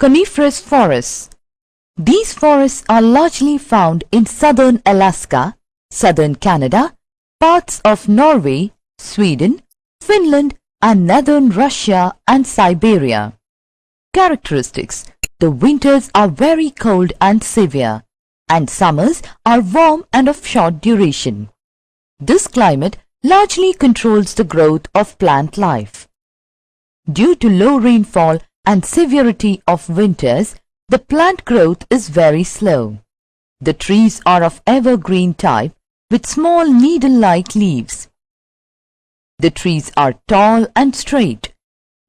Coniferous forests. These forests are largely found in southern Alaska, southern Canada, parts of Norway, Sweden, Finland and northern Russia and Siberia. Characteristics: the winters are very cold and severe, and summers are warm and of short duration. This climate largely controls the growth of plant life. Due to low rainfall and severity of winters, the plant growth is very slow. The trees are of evergreen type with small needle-like leaves. The trees are tall and straight.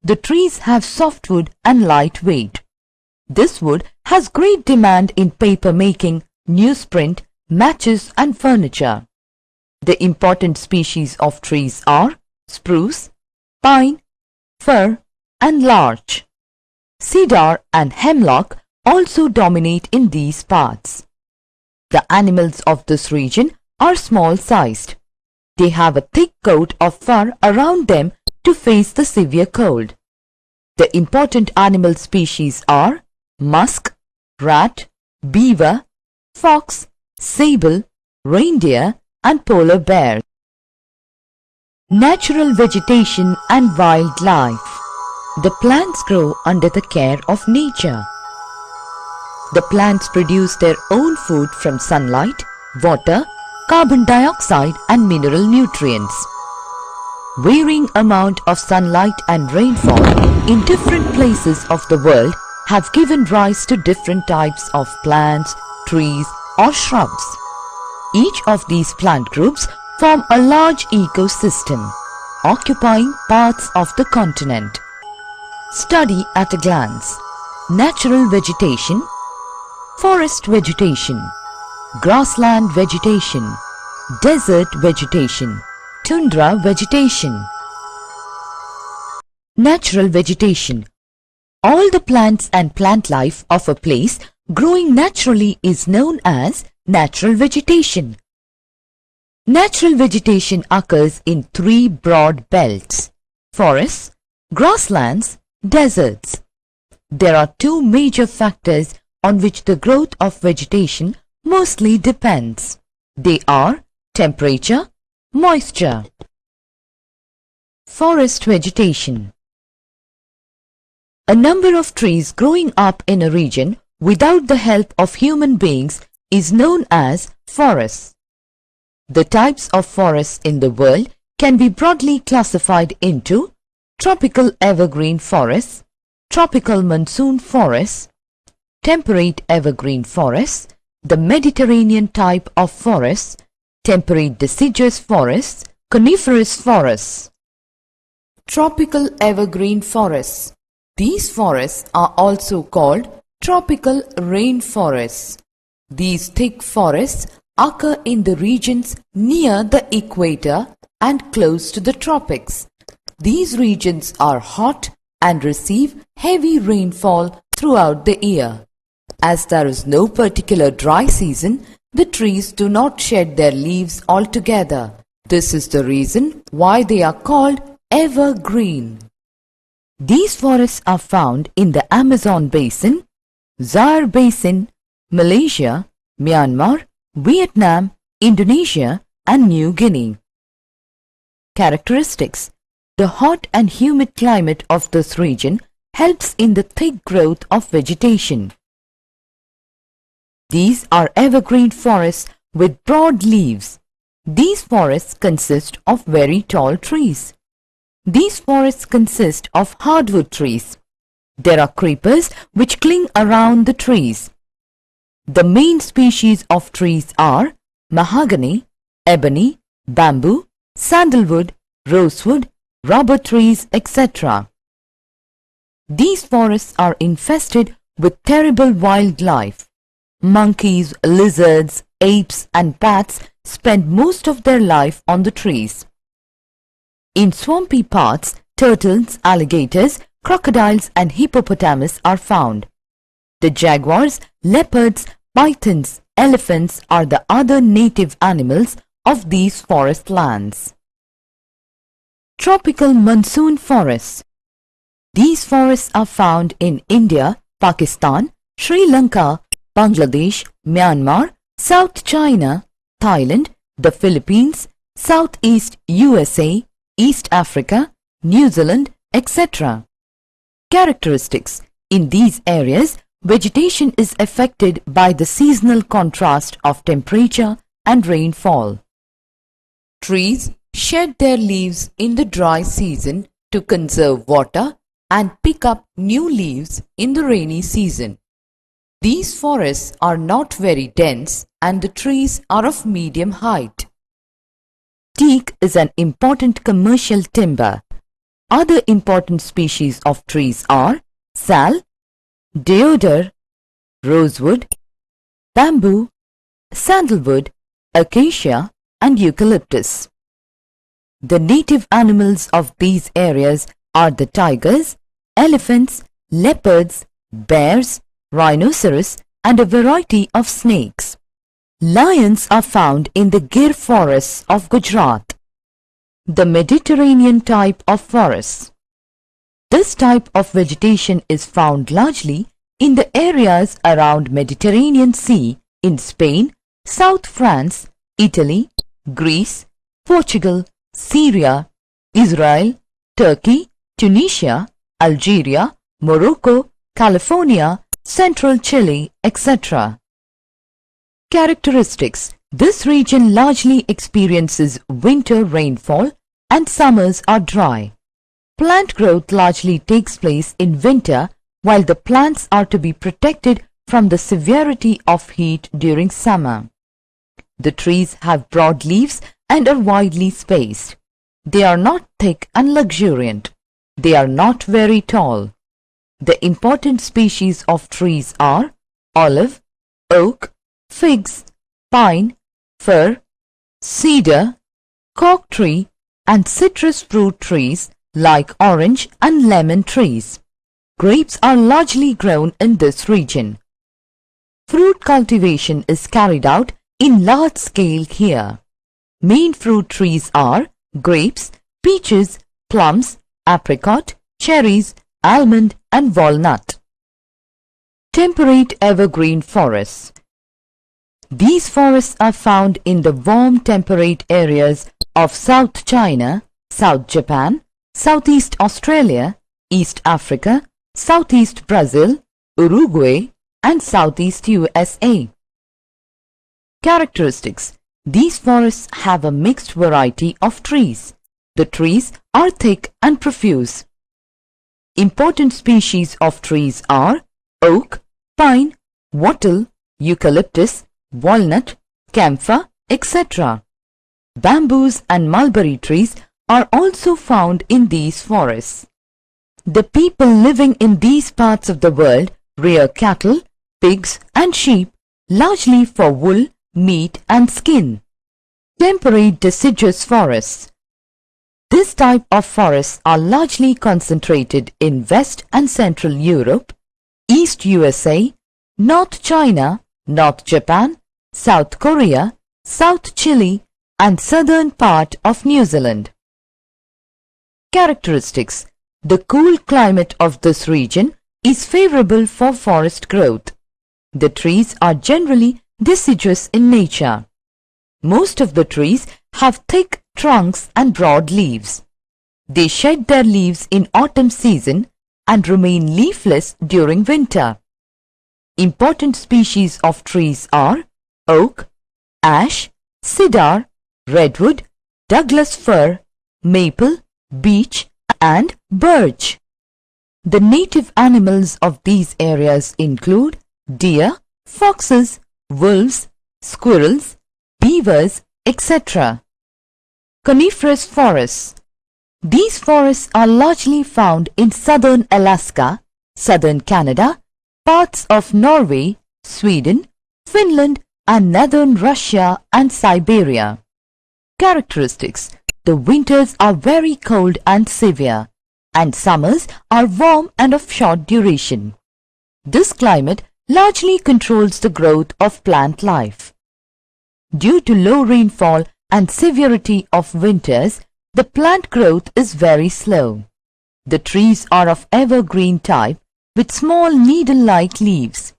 The trees have softwood and light weight. This wood has great demand in paper making, newsprint, matches and furniture. The important species of trees are spruce, pine, fir and larch. Cedar and hemlock also dominate in these parts. The animals of this region are small-sized. They have a thick coat of fur around them to face the severe cold. The important animal species are musk, rat, beaver, fox, sable, reindeer and polar bear. Natural vegetation and wildlife. The plants grow under the care of nature. The plants produce their own food from sunlight, water, carbon dioxide and mineral nutrients. Varying amount of sunlight and rainfall in different places of the world have given rise to different types of plants, trees or shrubs. Each of these plant groups form a large ecosystem, occupying parts of the continent. Study at a glance. Natural vegetation, forest vegetation, grassland vegetation, desert vegetation, tundra vegetation. Natural vegetation. All the plants and plant life of a place growing naturally is known as natural vegetation. Natural vegetation occurs in three broad belts: forests, grasslands, deserts. There are two major factors on which the growth of vegetation mostly depends. They are temperature, moisture. Forest vegetation. A number of trees growing up in a region without the help of human beings is known as forests. The types of forests in the world can be broadly classified into tropical evergreen forests, tropical monsoon forests, temperate evergreen forests, the Mediterranean type of forests, temperate deciduous forests, coniferous forests. Tropical evergreen forests. These forests are also called tropical rainforests. These thick forests occur in the regions near the equator and close to the tropics. These regions are hot and receive heavy rainfall throughout the year. As there is no particular dry season, the trees do not shed their leaves altogether. This is the reason why they are called evergreen. These forests are found in the Amazon basin, Zaire basin, Malaysia, Myanmar, Vietnam, Indonesia and New Guinea. Characteristics. The hot and humid climate of this region helps in the thick growth of vegetation. These are evergreen forests with broad leaves. These forests consist of very tall trees. These forests consist of hardwood trees. There are creepers which cling around the trees. The main species of trees are mahogany, ebony, bamboo, sandalwood, rosewood, rubber trees, etc. These forests are infested with terrible wildlife. Monkeys, lizards, apes and bats spend most of their life on the trees. In swampy parts, turtles, alligators, crocodiles and hippopotamus are found. The jaguars, leopards, pythons, elephants are the other native animals of these forest lands. Tropical monsoon forests. These forests are found in India, Pakistan, Sri Lanka, Bangladesh, Myanmar, South China, Thailand, the Philippines, Southeast USA, East Africa, New Zealand, etc. Characteristics. In these areas, vegetation is affected by the seasonal contrast of temperature and rainfall. Trees shed their leaves in the dry season to conserve water and pick up new leaves in the rainy season. These forests are not very dense and the trees are of medium height. Teak is an important commercial timber. Other important species of trees are sal, deodar, rosewood, bamboo, sandalwood, acacia and eucalyptus. The native animals of these areas are the tigers, elephants, leopards, bears, rhinoceros and a variety of snakes. Lions are found in the Gir forests of Gujarat. The Mediterranean type of forests. This type of vegetation is found largely in the areas around Mediterranean Sea in Spain, South France, Italy, Greece, Portugal, Syria, Israel, Turkey, Tunisia, Algeria, Morocco, California, Central Chile, etc. Characteristics. This region largely experiences winter rainfall and summers are dry. Plant growth largely takes place in winter while the plants are to be protected from the severity of heat during summer. The trees have broad leaves and are widely spaced. They are not thick and luxuriant. They are not very tall. The important species of trees are olive, oak, figs, pine, fir, cedar, cork tree and citrus fruit trees like orange and lemon trees. Grapes are largely grown in this region. Fruit cultivation is carried out in large scale here. Main fruit trees are grapes, peaches, plums, apricot, cherries, almond and walnut. Temperate evergreen forests. These forests are found in the warm temperate areas of South China, South Japan, Southeast Australia, East Africa, Southeast Brazil, Uruguay and Southeast USA. Characteristics. These forests have a mixed variety of trees. The trees are thick and profuse. Important species of trees are oak, pine, wattle, eucalyptus, walnut, camphor, etc. Bamboos and mulberry trees are also found in these forests. The people living in these parts of the world rear cattle, pigs and sheep, largely for wool, meat and skin. Temperate deciduous forests. This type of forests are largely concentrated in West and Central Europe, East USA, North China, North Japan, South Korea, South Chile and southern part of New Zealand. Characteristics. The cool climate of this region is favorable for forest growth. The trees are generally deciduous in nature. Most of the trees have thick trunks and broad leaves. They shed their leaves in autumn season and remain leafless during winter. Important species of trees are oak, ash, cedar, redwood, Douglas fir, maple, beech and birch. The native animals of these areas include deer, foxes, wolves, squirrels, beavers, etc. Coniferous forests. These forests are largely found in southern Alaska, southern Canada, parts of Norway, Sweden, Finland and northern Russia and Siberia. Characteristics. The winters are very cold and severe, and summers are warm and of short duration. This climate largely controls the growth of plant life. Due to low rainfall and severity of winters, the plant growth is very slow. The trees are of evergreen type with small needle-like leaves.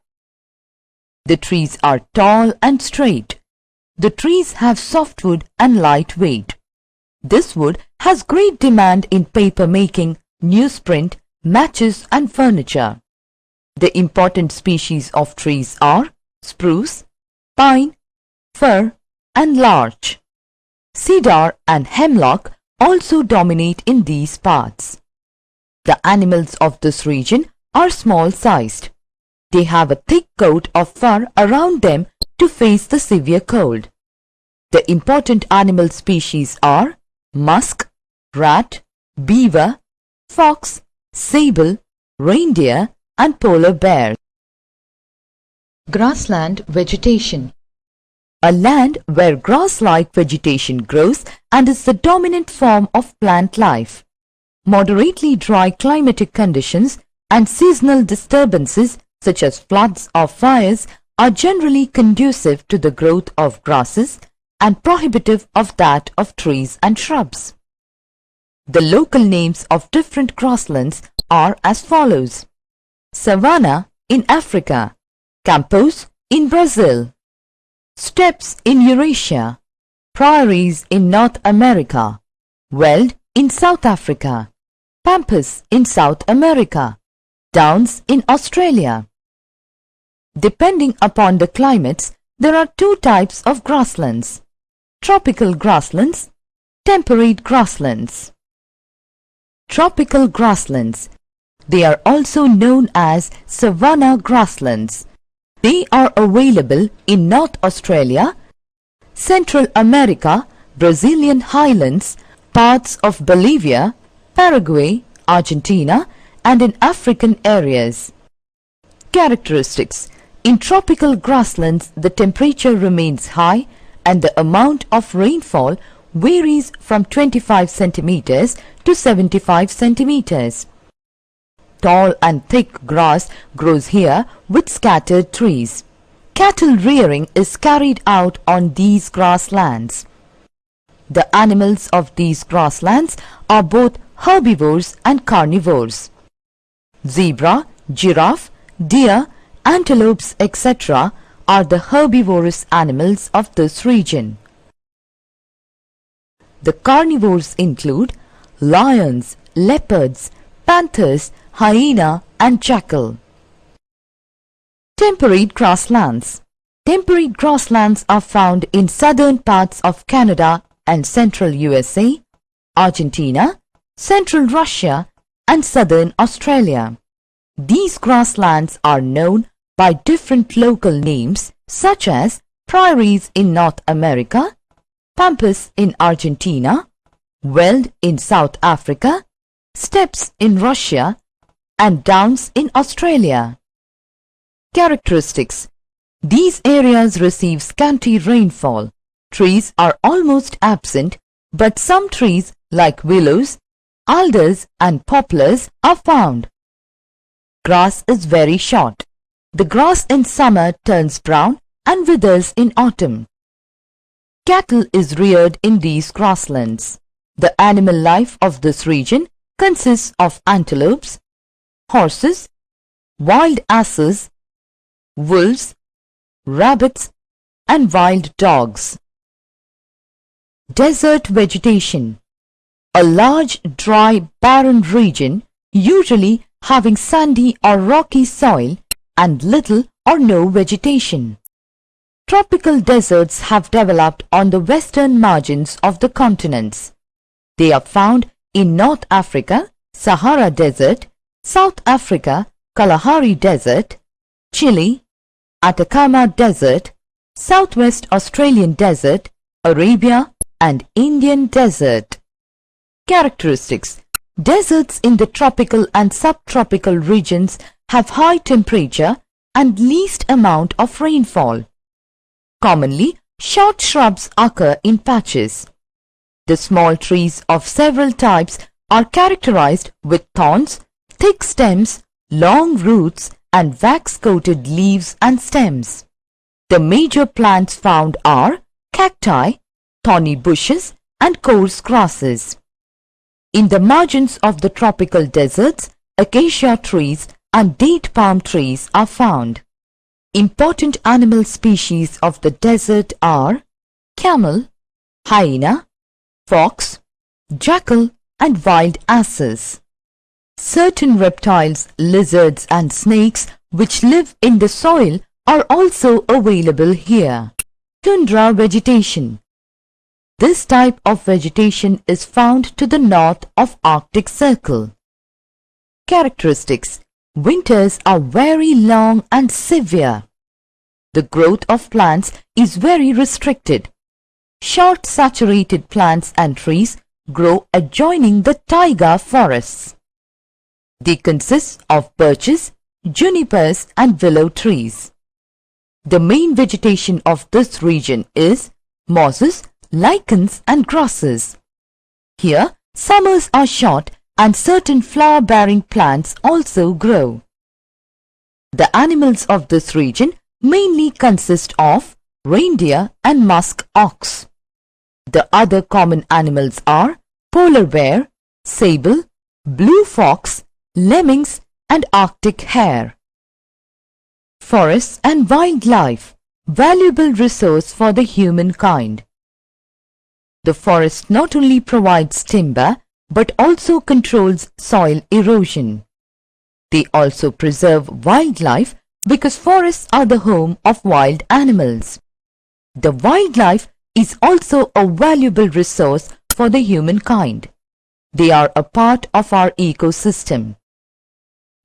The trees are tall and straight. The trees have softwood and light weight. This wood has great demand in paper making, newsprint, matches and furniture. The important species of trees are spruce, pine, fir and larch. Cedar and hemlock also dominate in these parts. The animals of this region are small-sized. They have a thick coat of fur around them to face the severe cold. The important animal species are musk, rat, beaver, fox, sable, reindeer and polar bear. Grassland vegetation. A land where grass-like vegetation grows and is the dominant form of plant life. Moderately dry climatic conditions and seasonal disturbances such as floods or fires are generally conducive to the growth of grasses and prohibitive of that of trees and shrubs. The local names of different grasslands are as follows: savanna in Africa, campos in Brazil, steppes in Eurasia, prairies in North America, veld in South Africa, pampas in South America, downs in Australia. Depending upon the climates, there are two types of grasslands: tropical grasslands, temperate grasslands. Tropical grasslands. They are also known as savanna grasslands. They are available in North Australia, Central America, Brazilian highlands, parts of Bolivia, Paraguay, Argentina, and in African areas. Characteristics. In tropical grasslands, the temperature remains high and the amount of rainfall varies from 25 centimeters to 75 centimeters. Tall and thick grass grows here with scattered trees. Cattle rearing is carried out on these grasslands. The animals of these grasslands are both herbivores and carnivores. Zebra, giraffe, deer, antelopes, etc. are the herbivorous animals of this region. The carnivores include lions, leopards, panthers, hyena and jackal. Temperate grasslands. Temperate grasslands are found in southern parts of Canada and central USA, Argentina, central Russia and southern Australia. These grasslands are known by different local names such as prairies in North America, pampas in Argentina, veld in South Africa, steppes in Russia and downs in Australia. Characteristics. These areas receive scanty rainfall. Trees are almost absent, but some trees like willows, alders and poplars are found. Grass is very short. The grass in summer turns brown and withers in autumn. Cattle is reared in these grasslands. The animal life of this region consists of antelopes, horses, wild asses, wolves, rabbits and wild dogs. Desert vegetation. A large, dry, barren region, usually having sandy or rocky soil and little or no vegetation. Tropical deserts have developed on the western margins of the continents. They are found in North Africa, Sahara Desert, South Africa, Kalahari Desert, Chile, Atacama Desert, Southwest Australian Desert, Arabia and Indian Desert. Characteristics. Deserts in the tropical and subtropical regions have high temperature and least amount of rainfall. Commonly, short shrubs occur in patches. The small trees of several types are characterized with thorns, thick stems, long roots and wax-coated leaves and stems. The major plants found are cacti, thorny bushes and coarse grasses. In the margins of the tropical deserts, acacia trees and date palm trees are found. Important animal species of the desert are camel, hyena, fox, jackal and wild asses. Certain reptiles, lizards and snakes which live in the soil are also available here. Tundra vegetation. This type of vegetation is found to the north of Arctic Circle. Characteristics. Winters are very long and severe. The growth of plants is very restricted. Short saturated plants and trees grow adjoining the taiga forests. They consist of birches, junipers and willow trees. The main vegetation of this region is mosses, lichens and grasses. Here, summers are short and certain flower-bearing plants also grow. The animals of this region mainly consist of reindeer and musk ox. The other common animals are polar bear, sable, blue fox, lemmings and Arctic hare. Forests and wildlife, valuable resource for the humankind. The forest not only provides timber but also controls soil erosion. They also preserve wildlife because forests are the home of wild animals. The wildlife is also a valuable resource for the humankind. They are a part of our ecosystem.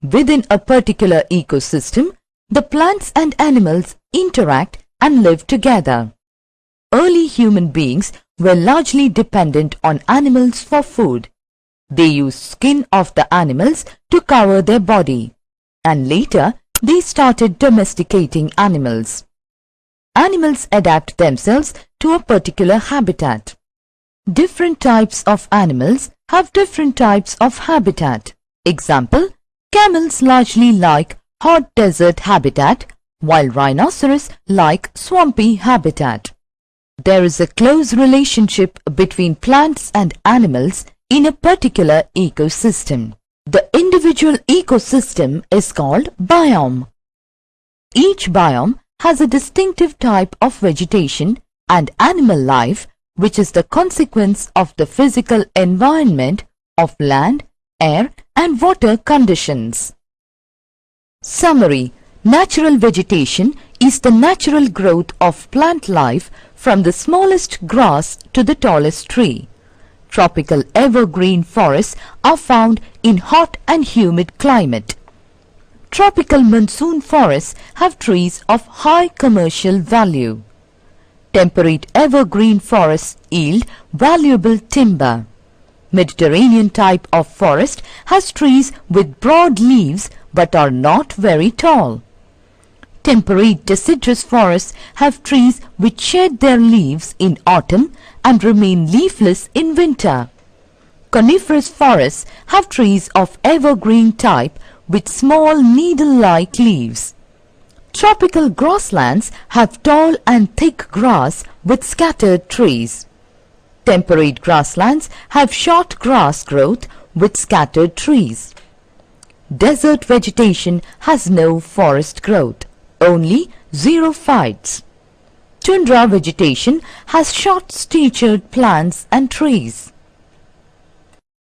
Within a particular ecosystem, the plants and animals interact and live together. Early human beings were largely dependent on animals for food. They used skin of the animals to cover their body, and later they started domesticating animals. Animals adapt themselves to a particular habitat. Different types of animals have different types of habitat. Example, camels largely like hot desert habitat, while rhinoceros like swampy habitat. There is a close relationship between plants and animals in a particular ecosystem. The individual ecosystem is called biome. Each biome has a distinctive type of vegetation and animal life which is the consequence of the physical environment of land, air and water conditions. Summary. Natural vegetation is the natural growth of plant life from the smallest grass to the tallest tree. Tropical evergreen forests are found in hot and humid climate. Tropical monsoon forests have trees of high commercial value. Temperate evergreen forests yield valuable timber. Mediterranean type of forest has trees with broad leaves but are not very tall. Temperate deciduous forests have trees which shed their leaves in autumn and remain leafless in winter. Coniferous forests have trees of evergreen type with small needle-like leaves. Tropical grasslands have tall and thick grass with scattered trees. Temperate grasslands have short grass growth with scattered trees. Desert vegetation has no forest growth, only xerophytes. Tundra vegetation has short-statured plants and trees.